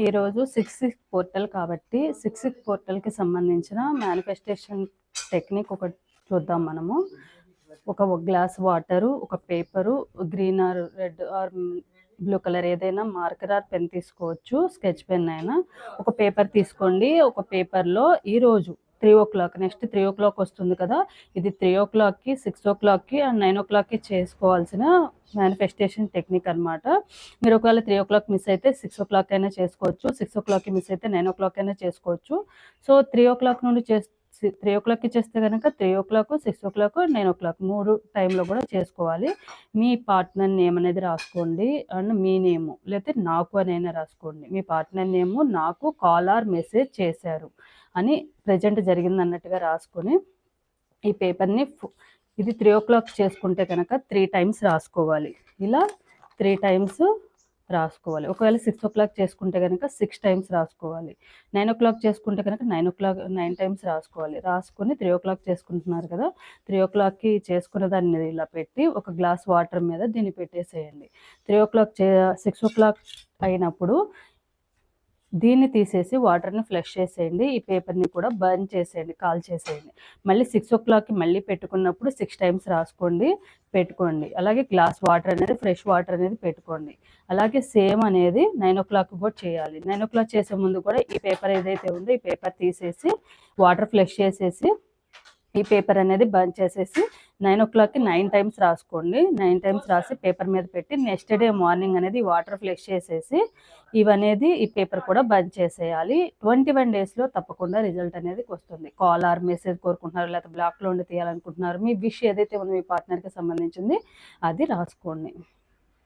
ఈరోజు 6 పోర్టల్ కాబట్టి 6 పోర్టల్కి సంబంధించిన మేనిఫెస్టేషన్ టెక్నిక్ ఒకటి చూద్దాం మనము. ఒక గ్లాస్ వాటరు, ఒక paper, green are red or blue colour ఏదైనా మార్కర్ ఆర్ పెన్ తీసుకోవచ్చు, స్కెచ్ పెన్ అయినా. ఒక పేపర్ తీసుకోండి. ఒక పేపర్లో ఈరోజు 3 o'clock, నెక్స్ట్ 3 o'clock వస్తుంది కదా, ఇది 3 o'clockకి, 6 o'clockకి అండ్ 9 o'clockకి చేసుకోవాల్సిన మేనిఫెస్టేషన్ టెక్నిక్ అనమాట. మీరు ఒకవేళ 3 o'clock మిస్ అయితే 6 o'clock అయినా చేసుకోవచ్చు, 6 o'clockకి మిస్ అయితే 9 o'clock అయినా చేసుకోవచ్చు. సో 3 o'clock నుండి 3 o'clockకి చేస్తే కనుక 3 o'clock, 6 o'clock, 9 o'clock 3 టైంలో కూడా చేసుకోవాలి. మీ పార్ట్నర్ నేమ్ అనేది రాసుకోండి అండ్ మీ నేము, లేకపోతే నాకు అనైనా రాసుకోండి. మీ పార్ట్నర్ నేము నాకు కాల్ ఆర్ మెసేజ్ చేశారు అని ప్రజెంట్ జరిగింది అన్నట్టుగా రాసుకొని ఈ పేపర్ని ఇది 3 o'clock చేసుకుంటే కనుక 3 times రాసుకోవాలి. ఇలా 3 times రాసుకోవాలి. ఒకవేళ 6 o'clock చేసుకుంటే కనుక 6 times రాసుకోవాలి. 9 o'clock చేసుకుంటే కనుక 9 times రాసుకోవాలి. రాసుకొని 3 o'clock చేసుకుంటున్నారు కదా, 3 o'clockకి చేసుకున్న దాన్ని ఇలా పెట్టి ఒక గ్లాస్ వాటర్ మీద దీన్ని పెట్టేసేయండి. 6 o'clock అయినప్పుడు దీన్ని తీసేసి వాటర్ని ఫ్లష్ చేసేయండి. ఈ పేపర్ని కూడా బర్న్ చేసేయండి, కాల్ చేసేయండి. మళ్ళీ 6 o'clockకి మళ్ళీ పెట్టుకున్నప్పుడు 6 times రాసుకోండి, పెట్టుకోండి. అలాగే గ్లాస్ వాటర్ అనేది, ఫ్రెష్ వాటర్ అనేది పెట్టుకోండి. అలాగే సేమ్ అనేది 9 o'clock కూడా చేయాలి. 9 o'clock చేసే ముందు కూడా ఈ పేపర్ ఏదైతే ఉందో ఈ పేపర్ తీసేసి వాటర్ ఫ్లష్ చేసేసి ఈ పేపర్ అనేది బర్న్ చేసేసి 9 o'clockకి 9 times రాసుకోండి. 9 times రాసి పేపర్ మీద పెట్టి నెక్స్ట్ డే మార్నింగ్ అనేది వాటర్ ఫ్లష్ చేసేసి ఇవనేది ఈ పేపర్ కూడా బర్న్ చేసేయాలి. 21 daysలో తప్పకుండా రిజల్ట్ అనేది వస్తుంది. కాల్ ఆర్ మెసేజ్ కోరుకుంటున్నారు, లేకపోతే బ్లాక్లో ఉండి తీయాలనుకుంటున్నారు, మీ విష్ ఏదైతే ఉందో మీ పార్ట్నర్కి సంబంధించింది అది రాసుకోండి.